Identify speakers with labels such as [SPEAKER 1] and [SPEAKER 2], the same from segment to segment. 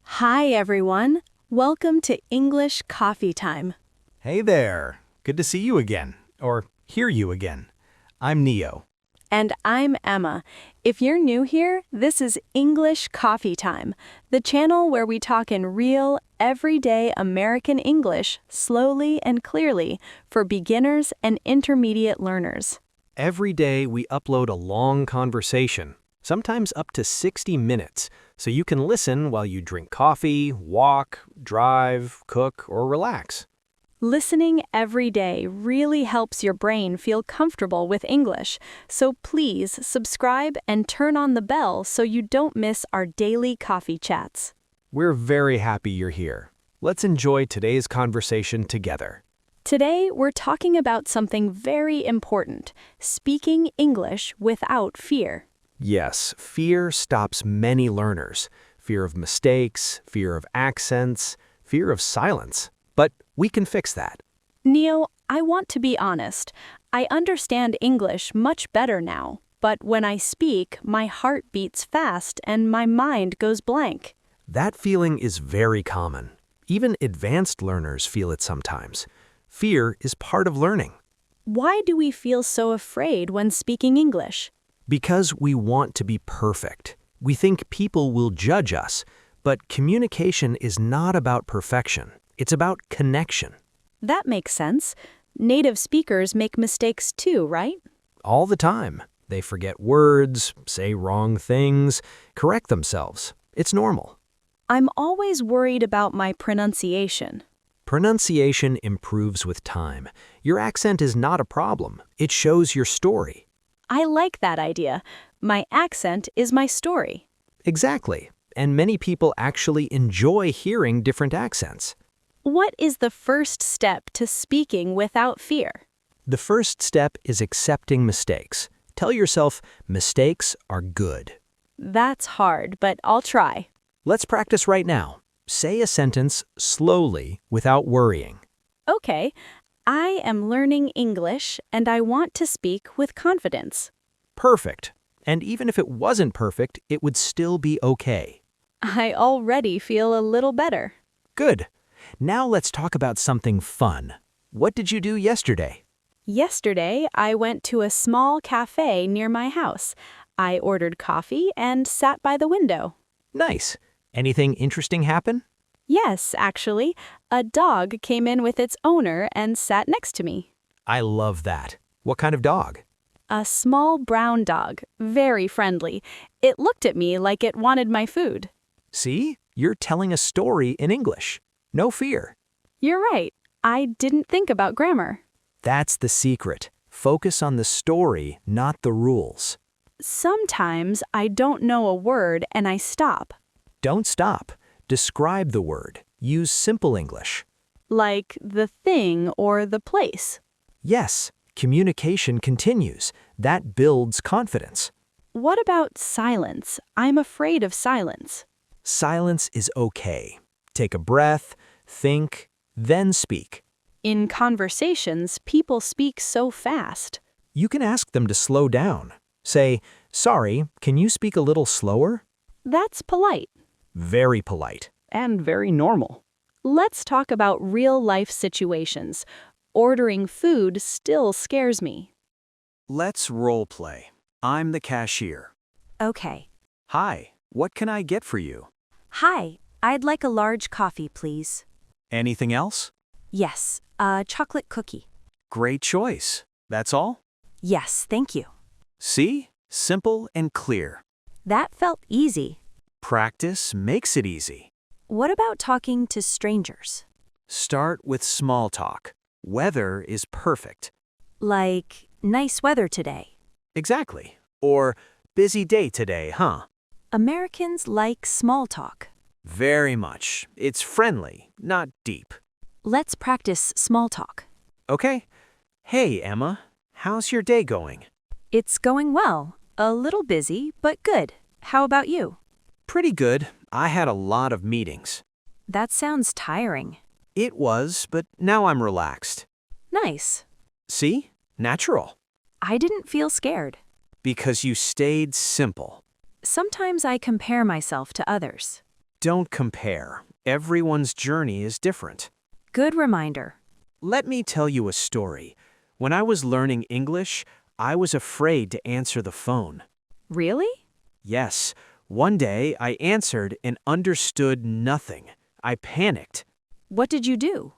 [SPEAKER 1] Hi, everyone. Welcome to English Coffee Time.
[SPEAKER 2] Hey there. Good to see you again, or hear you again. I'm Neo.
[SPEAKER 1] And I'm Emma. If you're new here, this is English Coffee Time, the channel where we talk in real, everyday American English slowly and clearly for beginners and intermediate learners.
[SPEAKER 2] Every day we upload a long conversation, sometimes up to 60 minutes, so you can listen while you drink coffee, walk, drive, cook, or relax.
[SPEAKER 1] Listening every day really helps your brain feel comfortable with English, so please subscribe and turn on the bell so you don't miss our daily coffee chats.
[SPEAKER 2] We're very happy you're here. Let's enjoy today's conversation together.
[SPEAKER 1] Today, we're talking about something very important, speaking English without fear.
[SPEAKER 2] Yes, fear stops many learners. Fear of mistakes, fear of accents, fear of silence. But we can fix that.
[SPEAKER 1] Neo, I want to be honest. I understand English much better now, but when I speak, my heart beats fast and my mind goes blank.
[SPEAKER 2] That feeling is very common. Even advanced learners feel it sometimes. Fear is part of learning.
[SPEAKER 1] Why do we feel so afraid when speaking English?
[SPEAKER 2] Because we want to be perfect. We think people will judge us, but communication is not about perfection. It's about connection.
[SPEAKER 1] That makes sense. Native speakers make mistakes too, right?
[SPEAKER 2] All the time. They forget words, say wrong things, correct themselves. It's normal.
[SPEAKER 1] I'm always worried about my pronunciation.
[SPEAKER 2] Pronunciation improves with time. Your accent is not a problem. It shows your story.
[SPEAKER 1] I like that idea. My accent is my story.
[SPEAKER 2] Exactly. And many people actually enjoy hearing different accents.
[SPEAKER 1] What is the first step to speaking without fear?
[SPEAKER 2] The first step is accepting mistakes. Tell yourself, mistakes are good.
[SPEAKER 1] That's hard, but I'll try.
[SPEAKER 2] Let's practice right now. Say a sentence slowly without worrying.
[SPEAKER 1] Okay, I am learning English and I want to speak with confidence.
[SPEAKER 2] Perfect. And even if it wasn't perfect, it would still be okay.
[SPEAKER 1] I already feel a little better.
[SPEAKER 2] Good. Now let's talk about something fun. What did you do yesterday?
[SPEAKER 1] Yesterday, I went to a small cafe near my house. I ordered coffee and sat by the window.
[SPEAKER 2] Nice. Anything interesting happen?
[SPEAKER 1] Yes, actually. A dog came in with its owner and sat next to me.
[SPEAKER 2] I love that. What kind of dog?
[SPEAKER 1] A small brown dog, very friendly. It looked at me like it wanted my food.
[SPEAKER 2] See? You're telling a story in English. No fear.
[SPEAKER 1] You're right. I didn't think about grammar.
[SPEAKER 2] That's the secret. Focus on the story, not the rules.
[SPEAKER 1] Sometimes I don't know a word and I stop.
[SPEAKER 2] Don't stop. Describe the word. Use simple English.
[SPEAKER 1] Like the thing or the place.
[SPEAKER 2] Yes, communication continues. That builds confidence.
[SPEAKER 1] What about silence? I'm afraid of silence.
[SPEAKER 2] Silence is okay. Take a breath, think, then speak.
[SPEAKER 1] In conversations, people speak so fast.
[SPEAKER 2] You can ask them to slow down. Say, "Sorry, can you speak a little slower?"
[SPEAKER 1] That's polite.
[SPEAKER 2] Very polite.
[SPEAKER 1] And very normal. Let's talk about real-life situations. Ordering food still scares me.
[SPEAKER 2] Let's role play. I'm the cashier.
[SPEAKER 3] Okay.
[SPEAKER 2] Hi, what can I get for you?
[SPEAKER 3] Hi, I'd like a large coffee, please.
[SPEAKER 2] Anything else?
[SPEAKER 3] Yes, a chocolate cookie.
[SPEAKER 2] Great choice. That's all?
[SPEAKER 3] Yes, thank you.
[SPEAKER 2] See? Simple and clear.
[SPEAKER 3] That felt easy.
[SPEAKER 2] Practice makes it easy.
[SPEAKER 3] What about talking to strangers?
[SPEAKER 2] Start with small talk. Weather is perfect.
[SPEAKER 3] Like, nice weather today.
[SPEAKER 2] Exactly. Or, busy day today, huh?
[SPEAKER 3] Americans like small talk.
[SPEAKER 2] Very much. It's friendly, not deep.
[SPEAKER 3] Let's practice small talk.
[SPEAKER 2] Okay. Hey, Emma. How's your day going?
[SPEAKER 3] It's going well. A little busy, but good. How about you?
[SPEAKER 2] Pretty good. I had a lot of meetings.
[SPEAKER 3] That sounds tiring.
[SPEAKER 2] It was, but now I'm relaxed.
[SPEAKER 3] Nice.
[SPEAKER 2] See? Natural.
[SPEAKER 3] I didn't feel scared.
[SPEAKER 2] Because you stayed simple.
[SPEAKER 3] Sometimes I compare myself to others.
[SPEAKER 2] Don't compare. Everyone's journey is different.
[SPEAKER 3] Good reminder.
[SPEAKER 2] Let me tell you a story. When I was learning English, I was afraid to answer the phone.
[SPEAKER 3] Really?
[SPEAKER 2] Yes, one day I answered and understood nothing. I panicked.
[SPEAKER 3] What did you do?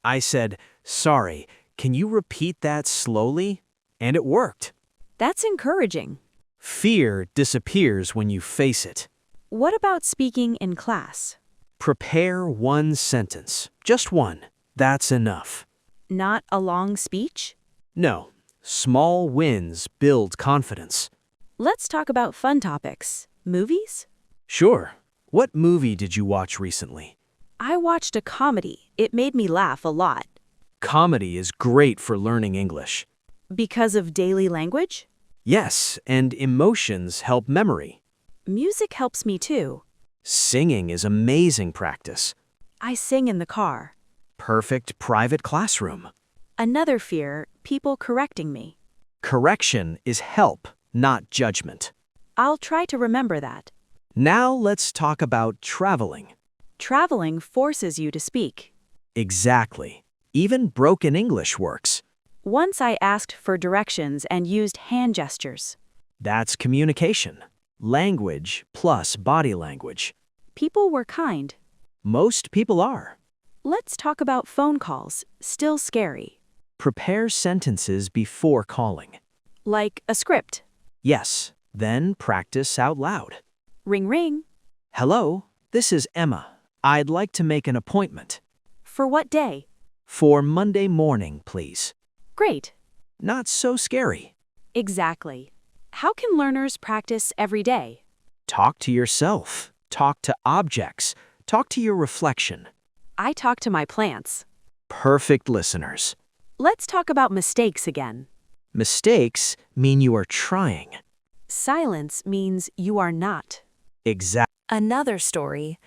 [SPEAKER 2] I said, "Sorry, can you repeat that slowly?" And it worked.
[SPEAKER 3] That's encouraging.
[SPEAKER 2] Fear disappears when you face it.
[SPEAKER 3] What about speaking in class?
[SPEAKER 2] Prepare one sentence, just one. That's enough.
[SPEAKER 3] Not a long speech?
[SPEAKER 2] No, small wins build confidence.
[SPEAKER 3] Let's talk about fun topics. Movies?
[SPEAKER 2] Sure. What movie did you watch recently?
[SPEAKER 3] I watched a comedy. It made me laugh a lot.
[SPEAKER 2] Comedy is great for learning English.
[SPEAKER 3] Because of daily language?
[SPEAKER 2] Yes, and emotions help memory.
[SPEAKER 3] Music helps me too.
[SPEAKER 2] Singing is amazing practice.
[SPEAKER 3] I sing in the car.
[SPEAKER 2] Perfect private classroom.
[SPEAKER 3] Another fear, people correcting me.
[SPEAKER 2] Correction is help, not judgment.
[SPEAKER 3] I'll try to remember that.
[SPEAKER 2] Now let's talk about traveling.
[SPEAKER 3] Traveling forces you to speak.
[SPEAKER 2] Exactly. Even broken English works.
[SPEAKER 3] Once I asked for directions and used hand gestures.
[SPEAKER 2] That's communication. Language plus body language.
[SPEAKER 3] People were kind.
[SPEAKER 2] Most people are.
[SPEAKER 3] Let's talk about phone calls. Still scary.
[SPEAKER 2] Prepare sentences before calling.
[SPEAKER 3] Like a script.
[SPEAKER 2] Yes, then practice out loud.
[SPEAKER 3] Ring ring.
[SPEAKER 2] Hello, this is Emma. I'd like to make an appointment.
[SPEAKER 3] For what day?
[SPEAKER 2] For Monday morning, please.
[SPEAKER 3] Great.
[SPEAKER 2] Not so scary.
[SPEAKER 3] Exactly. How can learners practice every day?
[SPEAKER 2] Talk to yourself. Talk to objects. Talk to your reflection.
[SPEAKER 3] I talk to my plants.
[SPEAKER 2] Perfect listeners.
[SPEAKER 3] Let's talk about mistakes again.
[SPEAKER 2] Mistakes mean you are trying.
[SPEAKER 3] Silence means you are not.
[SPEAKER 2] Exactly.
[SPEAKER 4] Another story.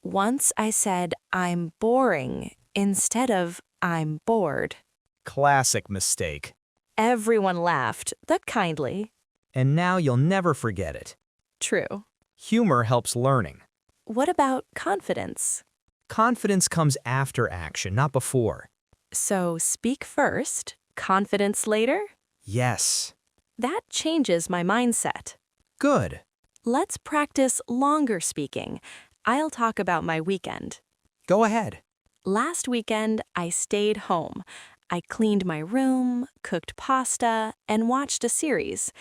[SPEAKER 4] Once I said, "I'm boring," instead of "I'm bored."
[SPEAKER 5] Classic mistake.
[SPEAKER 4] Everyone laughed, but kindly.
[SPEAKER 5] And now you'll never forget it.
[SPEAKER 4] True.
[SPEAKER 5] Humor helps learning.
[SPEAKER 4] What about confidence?
[SPEAKER 5] Confidence comes after action, not before.
[SPEAKER 4] So speak first, confidence later?
[SPEAKER 5] Yes.
[SPEAKER 4] That changes my mindset.
[SPEAKER 5] Good.
[SPEAKER 4] Let's practice longer speaking. I'll talk about my weekend.
[SPEAKER 5] Go ahead.
[SPEAKER 4] Last weekend, I stayed home. I cleaned my room, cooked pasta, and watched a series.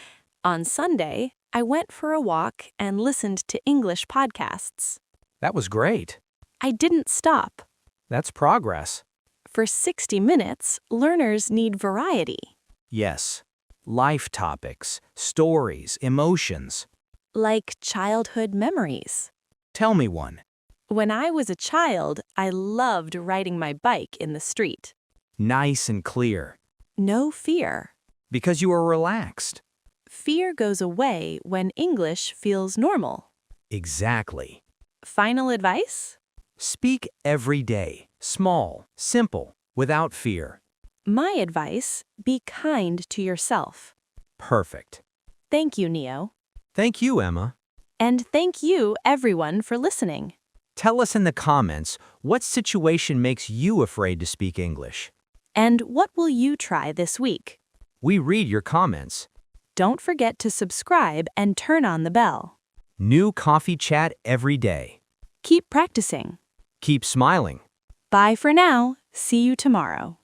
[SPEAKER 4] On Sunday, I went for a walk and listened to English podcasts.
[SPEAKER 5] That was great.
[SPEAKER 4] I didn't stop.
[SPEAKER 5] That's progress.
[SPEAKER 4] For 60 minutes, learners need variety.
[SPEAKER 5] Yes. Life topics, stories, emotions.
[SPEAKER 4] Like childhood memories.
[SPEAKER 5] Tell me one.
[SPEAKER 4] When I was a child, I loved riding my bike in the street.
[SPEAKER 5] Nice and clear.
[SPEAKER 4] No fear.
[SPEAKER 5] Because you were relaxed.
[SPEAKER 4] Fear goes away when English feels normal.
[SPEAKER 5] Exactly.
[SPEAKER 4] Final advice?
[SPEAKER 5] Speak every day. Small, simple, without fear.
[SPEAKER 4] My advice, be kind to yourself.
[SPEAKER 5] Perfect.
[SPEAKER 4] Thank you, Neo.
[SPEAKER 5] Thank you, Emma.
[SPEAKER 4] And thank you, everyone, for listening.
[SPEAKER 5] Tell us in the comments what situation makes you afraid to speak English.
[SPEAKER 4] And what will you try this week?
[SPEAKER 5] We read your comments.
[SPEAKER 4] Don't forget to subscribe and turn on the bell.
[SPEAKER 5] New coffee chat every day.
[SPEAKER 4] Keep practicing.
[SPEAKER 5] Keep smiling.
[SPEAKER 4] Bye for now. See you tomorrow.